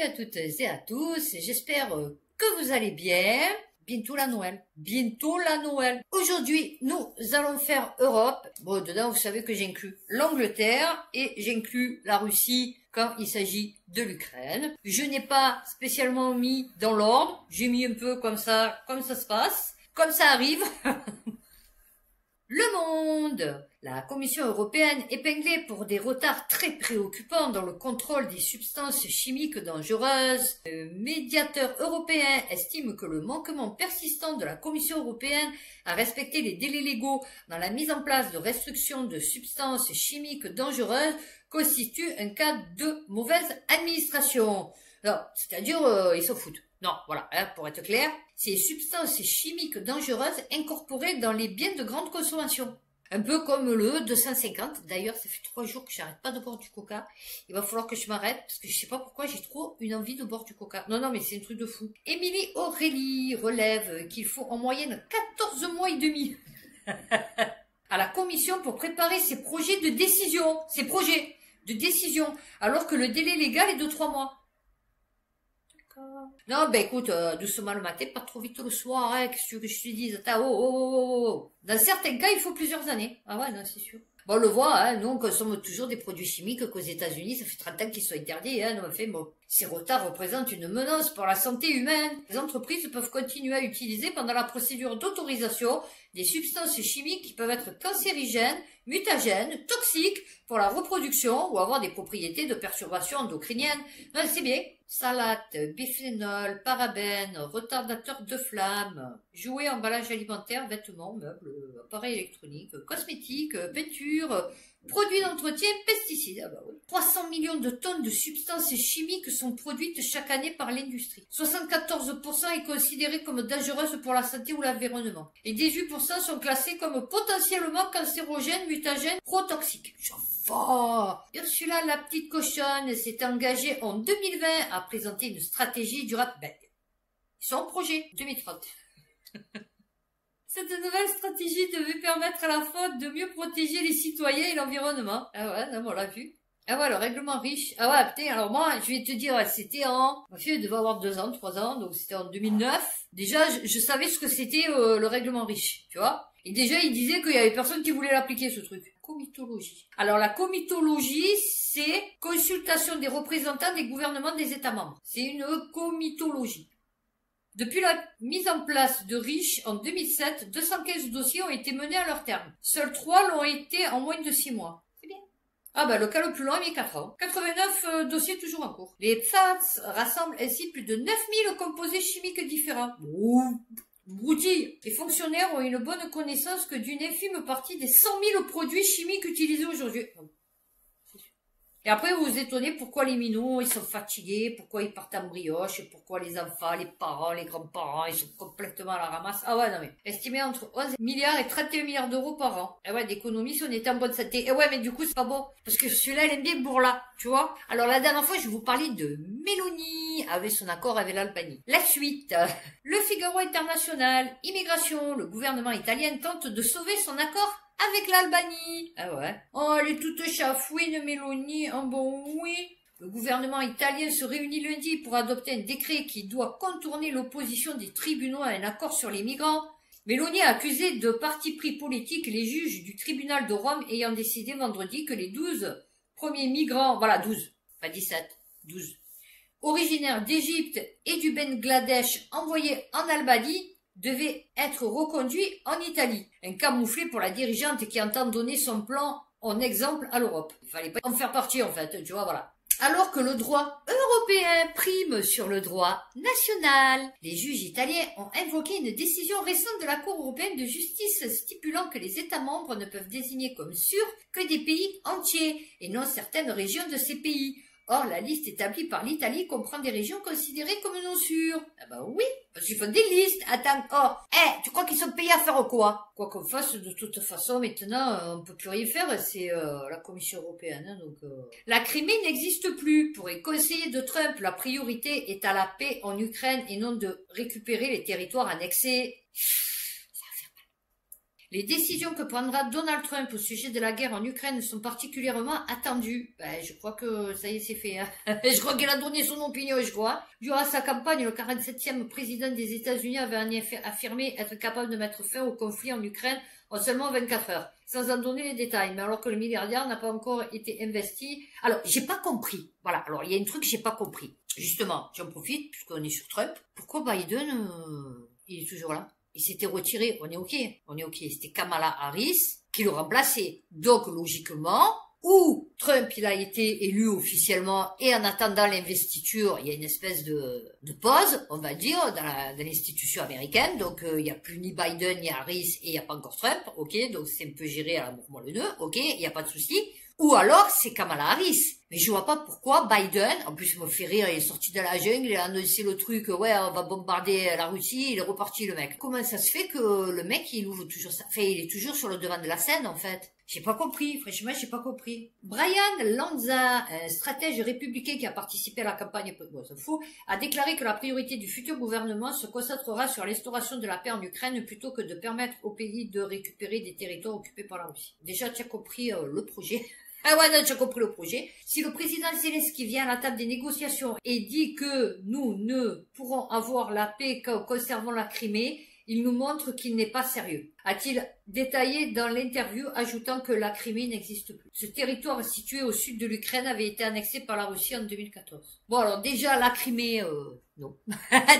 à toutes et à tous, j'espère que vous allez bien. Bientôt la Noël. Bientôt la Noël. Aujourd'hui, nous allons faire Europe. Bon, dedans, vous savez que j'inclus l'Angleterre et j'inclus la Russie quand il s'agit de l'Ukraine. Je n'ai pas spécialement mis dans l'ordre. J'ai mis un peu comme ça se passe, comme ça arrive. Le monde. La Commission européenne, épinglée pour des retards très préoccupants dans le contrôle des substances chimiques dangereuses, le médiateur européen estime que le manquement persistant de la Commission européenne à respecter les délais légaux dans la mise en place de restrictions de substances chimiques dangereuses constitue un cas de mauvaise administration. C'est-à-dire, ils s'en foutent. Non, voilà, pour être clair, ces substances chimiques dangereuses incorporées dans les biens de grande consommation. Un peu comme le 250. D'ailleurs, ça fait 3 jours que j'arrête pas de boire du coca. Il va falloir que je m'arrête parce que je sais pas pourquoi j'ai trop une envie de boire du coca. Non, mais c'est un truc de fou. Émilie Aurélie relève qu'il faut en moyenne 14 mois et demi à la commission pour préparer ses projets de décision. Alors que le délai légal est de 3 mois. Non, écoute, doucement le matin, pas trop vite le soir, hein, qu'est-ce que je te dis, oh. Dans certains cas, il faut plusieurs années. Ah ouais, non, c'est sûr. Bon, on le voit, hein, nous, on consomme toujours des produits chimiques qu'aux États-Unis, ça fait 30 ans qu'ils sont interdits, hein, ces retards représentent une menace pour la santé humaine. Les entreprises peuvent continuer à utiliser pendant la procédure d'autorisation des substances chimiques qui peuvent être cancérigènes, mutagènes, toxiques pour la reproduction ou avoir des propriétés de perturbation endocrinienne. Non, c'est bien. Phtalates, biphénol, parabènes, retardateurs de flamme, jouets, emballage alimentaire, vêtements, meubles, appareils électroniques, cosmétiques, peintures, produits d'entretien, pesticides. 300 millions de tonnes de substances chimiques sont produites chaque année par l'industrie. 74% est considéré comme dangereuse pour la santé ou l'environnement. Et 18% sont classés comme potentiellement cancérogènes, mutagènes, protoxiques. Ursula, la petite cochonne, s'est engagée en 2020 à présenter une stratégie durable. Ils sont en projet 2030. Cette nouvelle stratégie devait permettre à la fois de mieux protéger les citoyens et l'environnement. Ah ouais, non, on l'a vu. Ah ouais, le règlement riche. Ah ouais, putain, alors moi, je vais te dire, c'était ma fille devait avoir 2 ans, 3 ans, donc c'était en 2009. Déjà, je savais ce que c'était le règlement riche, tu vois. Et déjà, il disait qu'il y avait personne qui voulait l'appliquer, ce truc. Comitologie. Alors, la comitologie, c'est consultation des représentants des gouvernements des États membres. C'est une comitologie. Depuis la mise en place de REACH en 2007, 215 dossiers ont été menés à leur terme. Seuls 3 l'ont été en moins de 6 mois. C'est bien. Le cas le plus long a mis 4 ans. 89 dossiers toujours en cours. Les PFAS rassemblent ainsi plus de 9000 composés chimiques différents. Broutille. Les fonctionnaires ont une bonne connaissance que d'une infime partie des 100 000 produits chimiques utilisés aujourd'hui. Et après, vous vous étonnez pourquoi les minots, ils sont fatigués, pourquoi ils partent en brioche, pourquoi les enfants, les parents, les grands-parents, ils sont complètement à la ramasse. Ah ouais, non mais, estimé entre 11 milliards et 31 milliards d'euros par an. Eh ouais, d'économie si on était en bonne santé. Eh ouais, mais du coup, c'est pas bon. Parce que celui-là, elle aime bien Bourla, tu vois. Alors, la dernière fois, je vous parlais de Mélanie, avec son accord avec l'Albanie. La suite. Le Figaro International, immigration, le gouvernement italien tente de sauver son accord avec l'Albanie. Ah ouais. Oh, elle est toute chafouine, Mélanie. Oui. Le gouvernement italien se réunit lundi pour adopter un décret qui doit contourner l'opposition des tribunaux à un accord sur les migrants. Mélanie a accusé de parti pris politique les juges du tribunal de Rome ayant décidé vendredi que les 12 premiers migrants, 12, pas 17, 12, originaires d'Égypte et du Bangladesh envoyés en Albanie devait être reconduit en Italie. Un camouflet pour la dirigeante qui entend donner son plan en exemple à l'Europe. Il fallait pas en faire partie en fait, tu vois, voilà. Alors que le droit européen prime sur le droit national, les juges italiens ont invoqué une décision récente de la Cour européenne de justice stipulant que les États membres ne peuvent désigner comme sûrs que des pays entiers et non certaines régions de ces pays. Or, la liste établie par l'Italie comprend des régions considérées comme non sûres. Oui, parce qu'ils font des listes. Attends, tu crois qu'ils sont payés à faire quoi? Quoi qu'on fasse, de toute façon, maintenant, on peut plus rien faire, c'est la Commission européenne. La Crimée n'existe plus. Pour les conseillers de Trump, la priorité est à la paix en Ukraine et non de récupérer les territoires annexés. Les décisions que prendra Donald Trump au sujet de la guerre en Ukraine sont particulièrement attendues. Ben, je crois que ça y est, c'est fait. Hein. Je crois qu'il a donné son opinion, je crois. Durant sa campagne, le 47e président des États-Unis avait en effet affirmé être capable de mettre fin au conflit en Ukraine en seulement 24 heures, sans en donner les détails. Mais alors que le milliardaire n'a pas encore été investi. Alors, j'ai pas compris. Voilà. Alors, il y a un truc que j'ai pas compris. Justement, j'en profite, puisqu'on est sur Trump. Pourquoi Biden, il est toujours là? Il s'était retiré, on est ok. C'était Kamala Harris qui le remplaçait. Donc, logiquement, où Trump, il a été élu officiellement et en attendant l'investiture, il y a une espèce de pause, on va dire, dans l'institution américaine. Donc, il n'y a plus ni Biden ni Harris et il n'y a pas encore Trump, ok. Donc, c'est un peu géré à l'amour le nœud, ok, il n'y a pas de souci. Ou alors, c'est Kamala Harris. Mais je vois pas pourquoi Biden, en plus, il me fait rire, il est sorti de la jungle, il a annoncé le truc, ouais, on va bombarder la Russie, il est reparti, le mec. Comment ça se fait que le mec, il ouvre toujours ça? Enfin, il est toujours sur le devant de la scène, en fait. J'ai pas compris, franchement, j'ai pas compris. Brian Lanza, un stratège républicain qui a participé à la campagne, bon, ça fout, a déclaré que la priorité du futur gouvernement se concentrera sur l'instauration de la paix en Ukraine plutôt que de permettre au pays de récupérer des territoires occupés par la Russie. Déjà, tu as compris le projet. Ah ouais, non, j'ai compris le projet. Si le président Zelensky vient à la table des négociations et dit que nous ne pourrons avoir la paix qu'en conservant la Crimée, il nous montre qu'il n'est pas sérieux. A-t-il détaillé dans l'interview, ajoutant que la Crimée n'existe plus. Ce territoire situé au sud de l'Ukraine avait été annexé par la Russie en 2014. Bon, alors déjà, la Crimée, non.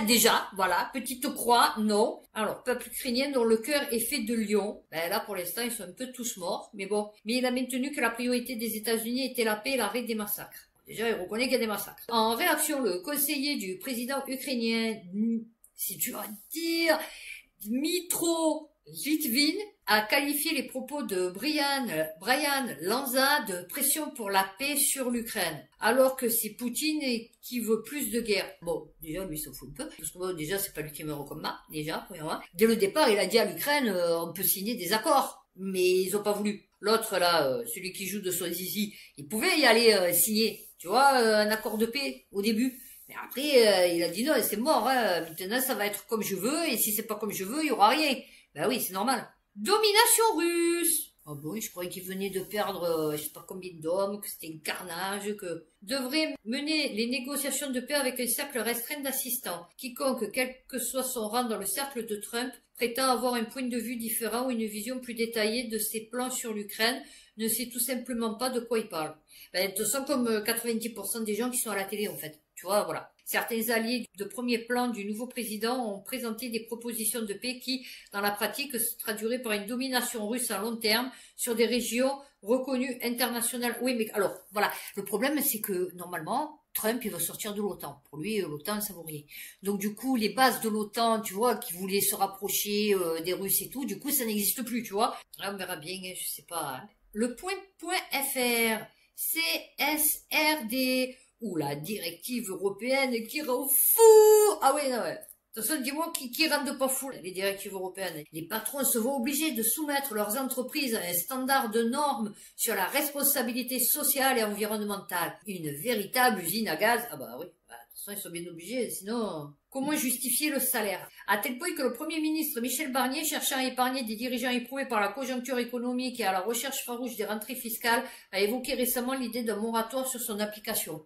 Déjà, voilà. Petite croix, non. Alors, peuple ukrainien dont le cœur est fait de lion. Ben là, pour l'instant, ils sont un peu tous morts. Mais bon. Mais il a maintenu que la priorité des États-Unis était la paix et l'arrêt des massacres. Déjà, il reconnaît qu'il y a des massacres. En réaction, le conseiller du président ukrainien, si tu vas dire, Dmytro Litvin a qualifié les propos de Brian Lanza de pression pour la paix sur l'Ukraine, alors que c'est Poutine qui veut plus de guerre. Bon, déjà, lui, il s'en fout un peu, parce que bon, déjà, c'est pas lui qui me recommande, déjà, premièrement. Dès le départ, il a dit à l'Ukraine, on peut signer des accords, mais ils ont pas voulu. L'autre, là, celui qui joue de son zizi, il pouvait y aller signer, tu vois, un accord de paix, au début. Mais après, il a dit non, c'est mort, hein. Maintenant ça va être comme je veux, et si c'est pas comme je veux, il y aura rien. Ben oui, c'est normal. Domination russe. Oh bon, je croyais qu'il venait de perdre, je sais pas combien d'hommes, que c'était un carnage, que devrait mener les négociations de paix avec un cercle restreint d'assistants. Quiconque, quel que soit son rang dans le cercle de Trump, prétend avoir un point de vue différent ou une vision plus détaillée de ses plans sur l'Ukraine, ne sait tout simplement pas de quoi il parle. Ben, de toute façon, comme 90% des gens qui sont à la télé, en fait. Tu vois, voilà. Certains alliés de premier plan du nouveau président ont présenté des propositions de paix qui, dans la pratique, se traduiraient par une domination russe à long terme sur des régions reconnues internationales. Oui, mais alors, voilà. Le problème, c'est que, normalement, Trump, il va sortir de l'OTAN. Pour lui, l'OTAN, ça vaut rien. Donc, du coup, les bases de l'OTAN, tu vois, qui voulaient se rapprocher des Russes et tout, du coup, ça n'existe plus, tu vois. Là, on verra bien, je sais pas. Hein. Le point.fr, CSRD, ou la directive européenne qui rend fou. Ah oui, non, ouais. De toute façon, dis-moi qui rendent pas fou les directives européennes. Les patrons se voient obligés de soumettre leurs entreprises à un standard de normes sur la responsabilité sociale et environnementale. Une véritable usine à gaz. Ah bah oui, bah, de toute façon, ils sont bien obligés, sinon... Comment justifier le salaire? À tel point que le Premier ministre Michel Barnier, cherchant à épargner des dirigeants éprouvés par la conjoncture économique et à la recherche farouche des rentrées fiscales, a évoqué récemment l'idée d'un moratoire sur son application.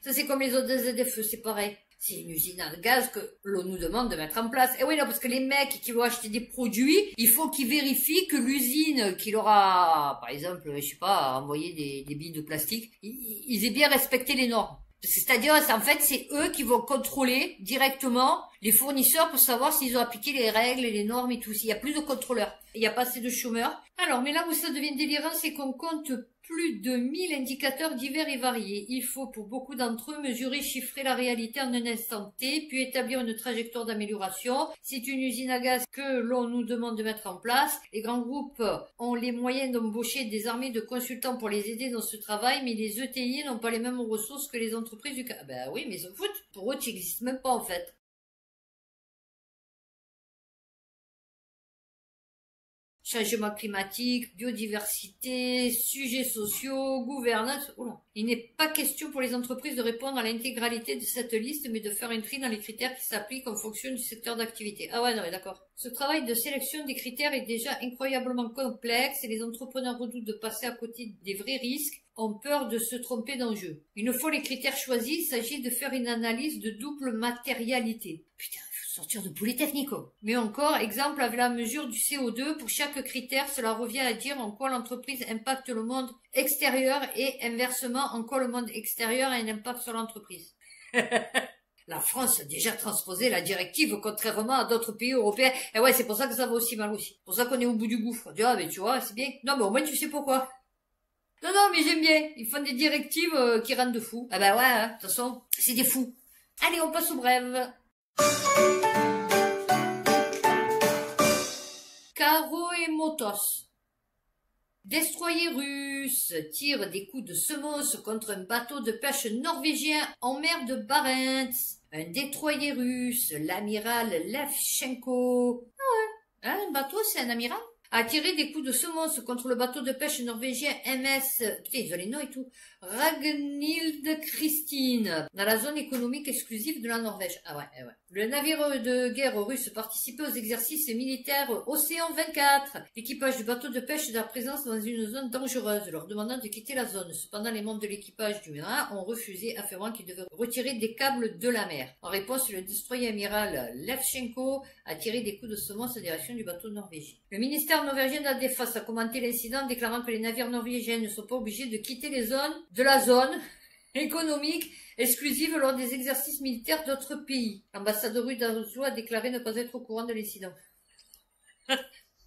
Ça c'est comme les autres ZFE, c'est pareil. C'est une usine à gaz que l'on nous demande de mettre en place. Et oui, non, parce que les mecs qui vont acheter des produits, il faut qu'ils vérifient que l'usine qui leur a, par exemple, je sais pas, envoyé des billes de plastique, ils aient bien respecté les normes. C'est-à-dire, en fait, c'est eux qui vont contrôler directement les fournisseurs pour savoir s'ils ont appliqué les règles et les normes et tout. Il y a plus de contrôleurs. Il n'y a pas assez de chômeurs. Alors, mais là où ça devient délirant, c'est qu'on compte plus de 1000 indicateurs divers et variés. Il faut, pour beaucoup d'entre eux, mesurer, chiffrer la réalité en un instant T, puis établir une trajectoire d'amélioration. C'est une usine à gaz que l'on nous demande de mettre en place. Les grands groupes ont les moyens d'embaucher des armées de consultants pour les aider dans ce travail, mais les ETI n'ont pas les mêmes ressources que les entreprises du... Ben oui, mais ils s'en foutent. Pour eux, tu n'existes même pas, en fait. changement climatique, biodiversité, sujets sociaux, gouvernance. Oula. Il n'est pas question pour les entreprises de répondre à l'intégralité de cette liste, mais de faire un tri dans les critères qui s'appliquent en fonction du secteur d'activité. Ah ouais, non, mais d'accord. Ce travail de sélection des critères est déjà incroyablement complexe et les entrepreneurs redoutent de passer à côté des vrais risques, ont peur de se tromper d'enjeu. Une fois les critères choisis, il s'agit de faire une analyse de double matérialité. Putain, sortir de Polytechnique. Mais encore, exemple avec la mesure du CO2, pour chaque critère, cela revient à dire en quoi l'entreprise impacte le monde extérieur et inversement en quoi le monde extérieur a un impact sur l'entreprise. La France a déjà transposé la directive contrairement à d'autres pays européens. Et ouais, c'est pour ça que ça va aussi mal aussi. C'est pour ça qu'on est au bout du gouffre. On dit, ah, mais tu vois, c'est bien. Non, mais au moins tu sais pourquoi. Non, non, mais j'aime bien. Ils font des directives qui rendent de fous. Ah bah ouais, hein, de toute façon, c'est des fous. Allez, on passe au brève. Caro et Motos. Destroyer russe tire des coups de semonce contre un bateau de pêche norvégien en mer de Barents. Un destroyer russe, l'amiral Levchenko. Ah ouais, hein, un bateau, c'est un amiral? A tiré des coups de semonce contre le bateau de pêche norvégien MS, putain, ils ont les noms et tout, Ragnhild Christine, dans la zone économique exclusive de la Norvège. Ah ouais, ouais. Le navire de guerre russe participait aux exercices militaires Océan 24. L'équipage du bateau de pêche est à présence dans une zone dangereuse, leur demandant de quitter la zone. Cependant, les membres de l'équipage du navire ont refusé, affirmant qu'ils devaient retirer des câbles de la mer. En réponse, le destroyer amiral Levchenko a tiré des coups de semonce en direction du bateau norvégien. Le ministère norvégien de la Défense a commenté l'incident, déclarant que les navires norvégiens ne sont pas obligés de quitter les zones de la zone économique exclusive lors des exercices militaires d'autres pays. L'ambassadeur russe d'Oslo a déclaré ne pas être au courant de l'incident.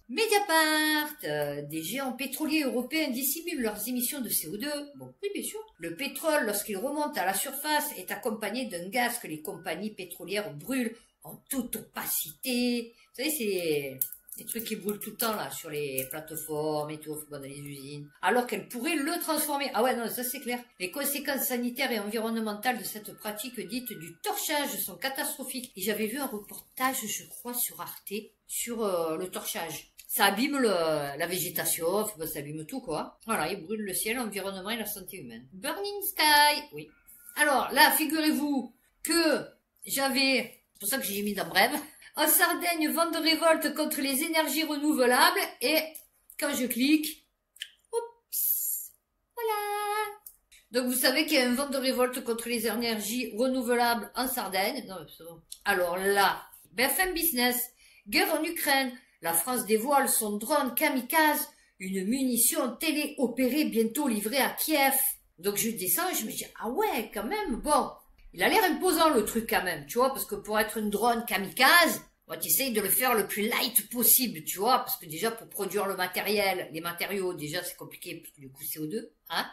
Mediapart, des géants pétroliers européens dissimulent leurs émissions de CO2. Bon, oui, bien sûr. Le pétrole, lorsqu'il remonte à la surface, est accompagné d'un gaz que les compagnies pétrolières brûlent en toute opacité. Vous savez, c'est des trucs qui brûlent tout le temps, là, sur les plateformes et tout, dans les usines. Alors qu'elles pourraient le transformer. Ah ouais, non, ça c'est clair. Les conséquences sanitaires et environnementales de cette pratique dite du torchage sont catastrophiques. Et j'avais vu un reportage, je crois, sur Arte, sur le torchage. Ça abîme la végétation, ça abîme tout, quoi. Voilà, il brûle le ciel, l'environnement et la santé humaine. Burning Sky, oui. Alors, là, figurez-vous que j'avais, c'est pour ça que j'ai mis dans brève, en Sardaigne, vent de révolte contre les énergies renouvelables, et quand je clique, oups, voilà. Donc vous savez qu'il y a un vent de révolte contre les énergies renouvelables en Sardaigne. Non, c'est bon. Alors là, BFM Business, guerre en Ukraine, la France dévoile son drone kamikaze, une munition téléopérée bientôt livrée à Kiev. Donc je descends et je me dis, ah ouais, quand même, bon. Il a l'air imposant le truc quand même, tu vois, parce que pour être une drone kamikaze, tu essayes de le faire le plus light possible, tu vois, parce que déjà pour produire le matériel, les matériaux, déjà c'est compliqué, parce que du coup CO2, hein.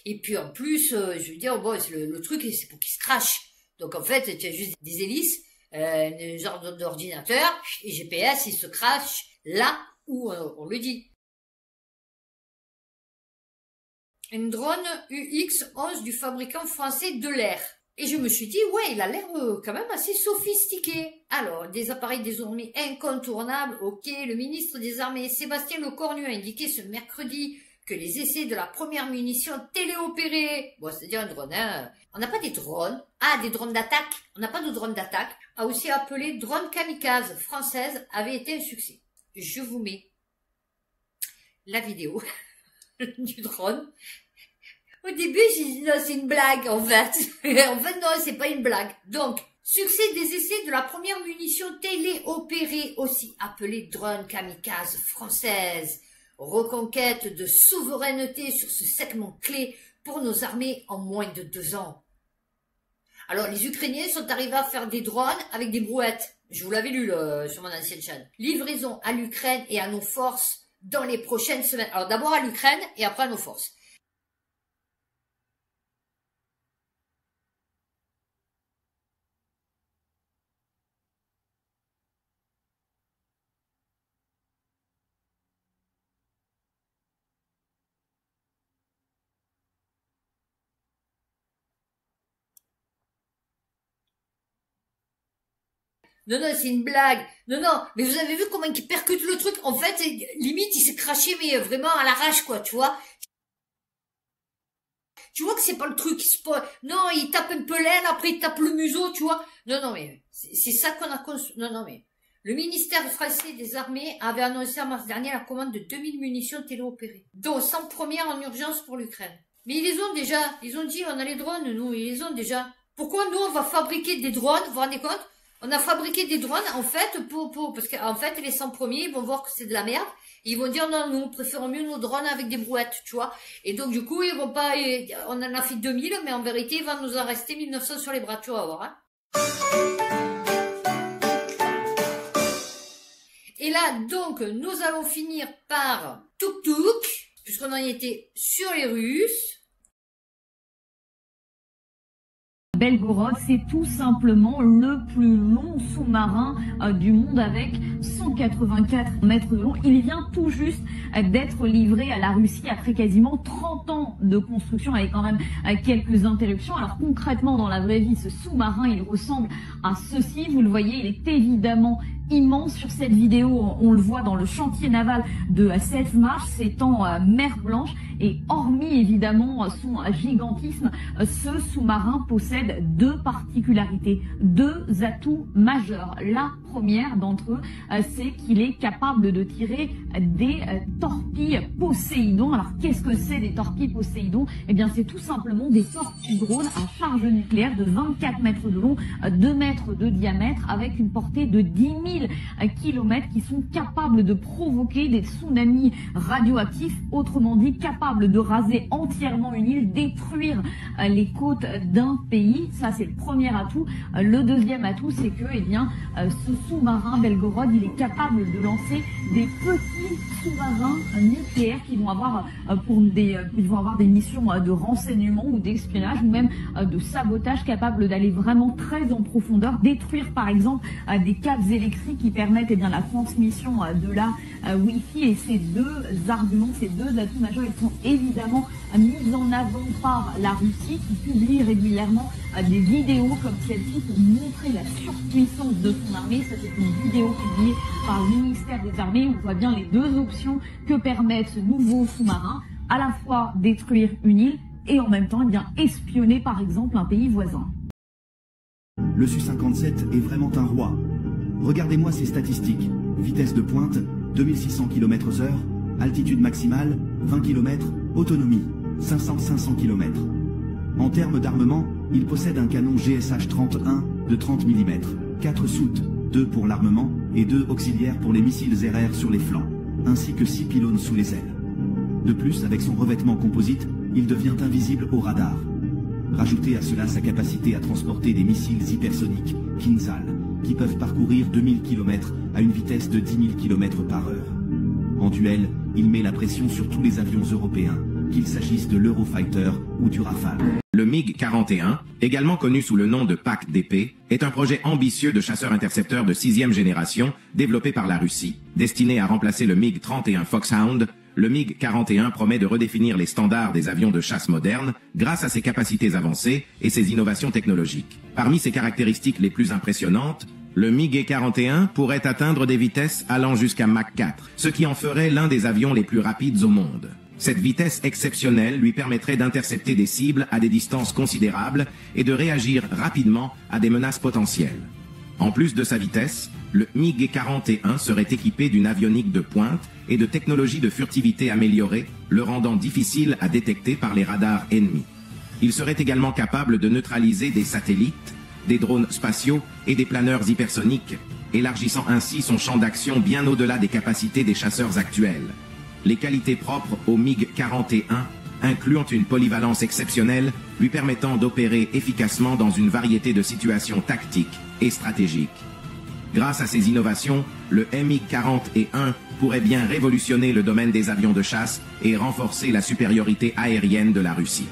Et puis en plus, je veux dire, bon, le truc c'est pour qu'il se crache. Donc en fait, tu as juste des hélices, un genre d'ordinateur, et GPS, il se crache là où on le dit. Une drone UX-11 du fabricant français de l'air. Et je me suis dit, ouais, il a l'air quand même assez sophistiqué. Alors, des appareils désormais incontournables, ok. Le ministre des Armées, Sébastien Lecornu, a indiqué ce mercredi que les essais de la première munition téléopérée, bon, c'est-à-dire un drone, hein, on n'a pas des drones, des drones d'attaque, on n'a pas de drones d'attaque, a aussi appelé drone kamikaze française, avait été un succès. Je vous mets la vidéo du drone. Au début, j'ai dit non, c'est une blague, en fait. En fait, non, c'est pas une blague. Donc, succès des essais de la première munition téléopérée, aussi appelée drone kamikaze française. Reconquête de souveraineté sur ce segment clé pour nos armées en moins de 2 ans. Alors, les Ukrainiens sont arrivés à faire des drones avec des brouettes. Je vous l'avais lu sur mon ancienne chaîne. Livraison à l'Ukraine et à nos forces dans les prochaines semaines. Alors, d'abord à l'Ukraine et après à nos forces. Non, non, c'est une blague. Non, non, mais vous avez vu comment il percute le truc? En fait, limite, il s'est craché, mais vraiment à l'arrache, quoi, tu vois. Tu vois que c'est pas le truc, non, il tape un peu l'aile, après il tape le museau, tu vois. Non, non, mais c'est ça qu'on a conçu. Non, non, mais le ministère français des armées avait annoncé en mars dernier la commande de 2000 munitions téléopérées, dont 100 premières en urgence pour l'Ukraine. Mais ils les ont déjà. Ils ont dit, on a les drones, nous, ils les ont déjà. Pourquoi nous, on va fabriquer des drones, vous vous rendez compte? On a fabriqué des drones, en fait, parce qu'en fait, les 100 premiers, ils vont voir que c'est de la merde. Ils vont dire, non, nous, préférons mieux nos drones avec des brouettes, tu vois. Et donc, du coup, ils vont pas, on en a fait 2000, mais en vérité, il va nous en rester 1900 sur les bras, tu vas voir, hein. Et là, donc, nous allons finir par Tuk-Tuk, puisqu'on en était sur les Russes. Belgorod, c'est tout simplement le plus long sous-marin du monde avec 184 mètres de long. Il vient tout juste d'être livré à la Russie après quasiment 30 ans de construction avec quand même quelques interruptions. Alors concrètement, dans la vraie vie, ce sous-marin, il ressemble à ceci. Vous le voyez, il est évidemment immense. Sur cette vidéo, on le voit dans le chantier naval de Selfmarsh, c'est en mer Blanche. Et hormis évidemment son gigantisme, ce sous-marin possède deux particularités, deux atouts majeurs. La première d'entre eux, c'est qu'il est capable de tirer des torpilles Poséidon. Alors qu'est-ce que c'est des torpilles Poséidon? Eh bien c'est tout simplement des torpilles drones à charge nucléaire de 24 mètres de long, 2 mètres de diamètre, avec une portée de 10 000 kilomètres, qui sont capables de provoquer des tsunamis radioactifs, autrement dit capables de raser entièrement une île, détruire les côtes d'un pays. Ça c'est le premier atout. Le deuxième atout, c'est que ce sous-marin Belgorod, il est capable de lancer des petits sous-marins nucléaires qui vont avoir des missions de renseignement ou d'espionnage ou même de sabotage, capables d'aller vraiment très en profondeur, détruire par exemple des câbles électriques qui permettent la transmission de la Wi-Fi. Et ces deux arguments, ces deux atouts majeurs, ils sont évidemment mis en avant par la Russie, qui publie régulièrement des vidéos comme celle-ci pour montrer la surpuissance de son armée. Ça, c'est une vidéo publiée par le ministère des Armées où on voit bien les deux options que permettent ce nouveau sous-marin, à la fois détruire une île et en même temps espionner par exemple un pays voisin. Le Su-57 est vraiment un roi. Regardez-moi ses statistiques. Vitesse de pointe, 2600 km/h, altitude maximale, 20 km, autonomie, 500 km. En termes d'armement, il possède un canon GSH-31 de 30 mm, 4 soutes, 2 pour l'armement et 2 auxiliaires pour les missiles air-air sur les flancs, ainsi que 6 pylônes sous les ailes. De plus, avec son revêtement composite, il devient invisible au radar. Rajoutez à cela sa capacité à transporter des missiles hypersoniques, Kinzhal, qui peuvent parcourir 2000 km à une vitesse de 10 000 km/h. En duel, il met la pression sur tous les avions européens, qu'il s'agisse de l'Eurofighter ou du Rafale. Le MiG-41, également connu sous le nom de PAC-DP, est un projet ambitieux de chasseur-intercepteur de 6e génération développé par la Russie. Destiné à remplacer le MiG-31 Foxhound, le MiG-41 promet de redéfinir les standards des avions de chasse modernes grâce à ses capacités avancées et ses innovations technologiques. Parmi ses caractéristiques les plus impressionnantes, le MiG-41 pourrait atteindre des vitesses allant jusqu'à Mach 4, ce qui en ferait l'un des avions les plus rapides au monde. Cette vitesse exceptionnelle lui permettrait d'intercepter des cibles à des distances considérables et de réagir rapidement à des menaces potentielles. En plus de sa vitesse, le MiG-41 serait équipé d'une avionique de pointe et de technologies de furtivité améliorées, le rendant difficile à détecter par les radars ennemis. Il serait également capable de neutraliser des satellites, des drones spatiaux et des planeurs hypersoniques, élargissant ainsi son champ d'action bien au-delà des capacités des chasseurs actuels. Les qualités propres au MiG-41, incluant une polyvalence exceptionnelle, lui permettant d'opérer efficacement dans une variété de situations tactiques et stratégiques. Grâce à ces innovations, le MiG-41 pourrait bien révolutionner le domaine des avions de chasse et renforcer la supériorité aérienne de la Russie.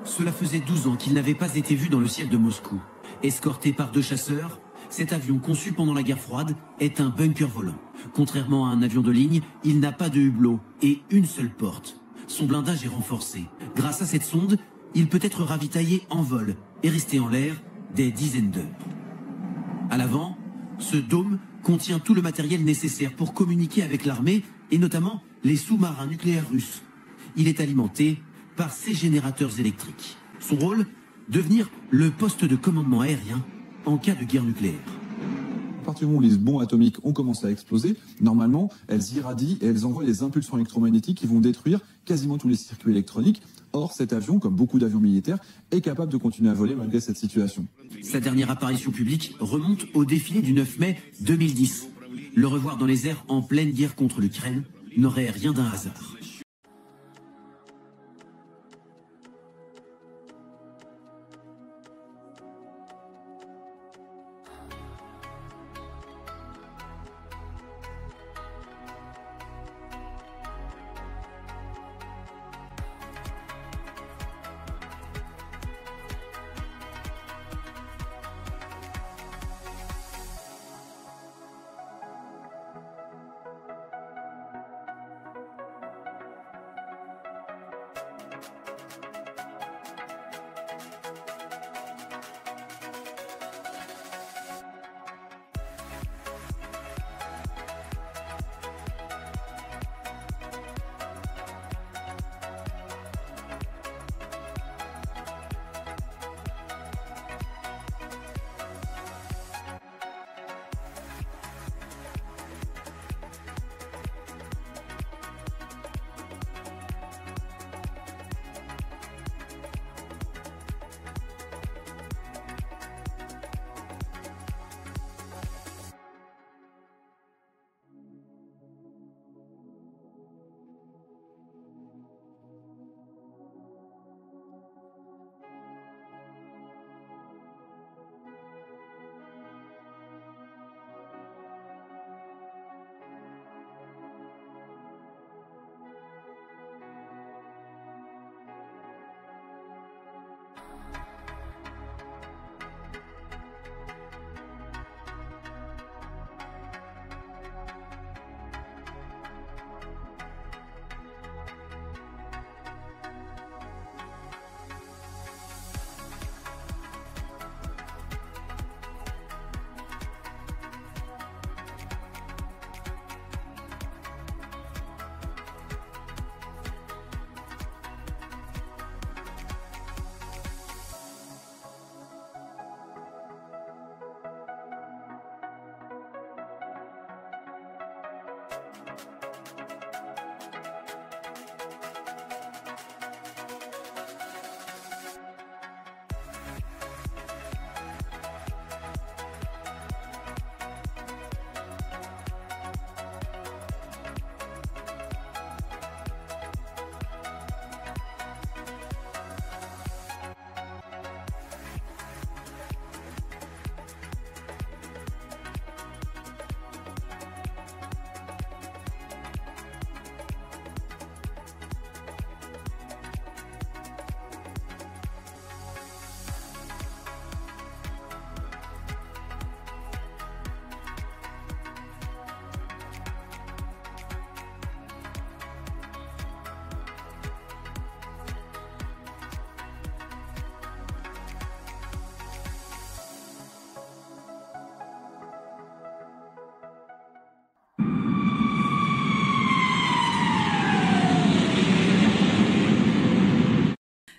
Cela faisait 12 ans qu'il n'avait pas été vu dans le ciel de Moscou. Escorté par 2 chasseurs, cet avion conçu pendant la guerre froide est un bunker volant. Contrairement à un avion de ligne, il n'a pas de hublot et une seule porte. Son blindage est renforcé. Grâce à cette sonde, il peut être ravitaillé en vol et rester en l'air des dizaines d'heures. À l'avant, Ce dôme contient tout le matériel nécessaire pour communiquer avec l'armée et notamment les sous-marins nucléaires russes. Il est alimenté par ces générateurs électriques. Son rôle, devenir le poste de commandement aérien en cas de guerre nucléaire. À partir du moment où les bombes atomiques ont commencé à exploser, normalement, elles irradient et elles envoient des impulsions électromagnétiques qui vont détruire quasiment tous les circuits électroniques. Or, cet avion, comme beaucoup d'avions militaires, est capable de continuer à voler malgré cette situation. Sa dernière apparition publique remonte au défilé du 9 mai 2010. Le revoir dans les airs en pleine guerre contre l'Ukraine n'aurait rien d'un hasard.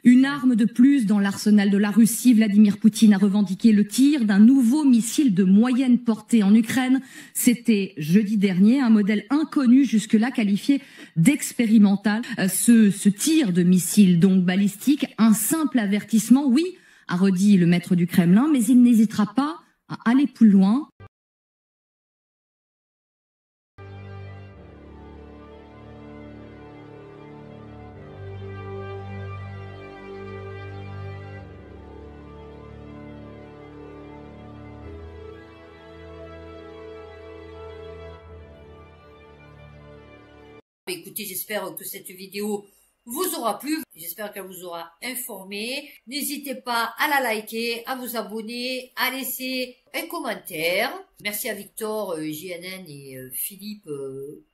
Une arme de plus dans l'arsenal de la Russie, Vladimir Poutine a revendiqué le tir d'un nouveau missile de moyenne portée en Ukraine. C'était jeudi dernier, un modèle inconnu jusque-là qualifié d'expérimental. Ce tir de missile donc balistique, un simple avertissement, oui, a redit le maître du Kremlin, mais il n'hésitera pas à aller plus loin. Écoutez, j'espère que cette vidéo vous aura plu, j'espère qu'elle vous aura informé. N'hésitez pas à la liker, à vous abonner, à laisser un commentaire. Merci à Victor, JNN et Philippe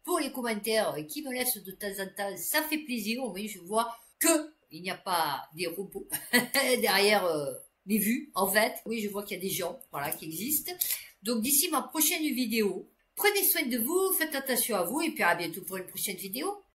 pour les commentaires qui me laissent de temps en temps. Ça fait plaisir, au moins je vois que il n'y a pas des robots derrière mais vu, en fait. Oui, je vois qu'il y a des gens, voilà, qui existent. Donc, d'ici ma prochaine vidéo, prenez soin de vous, faites attention à vous, et puis à bientôt pour une prochaine vidéo.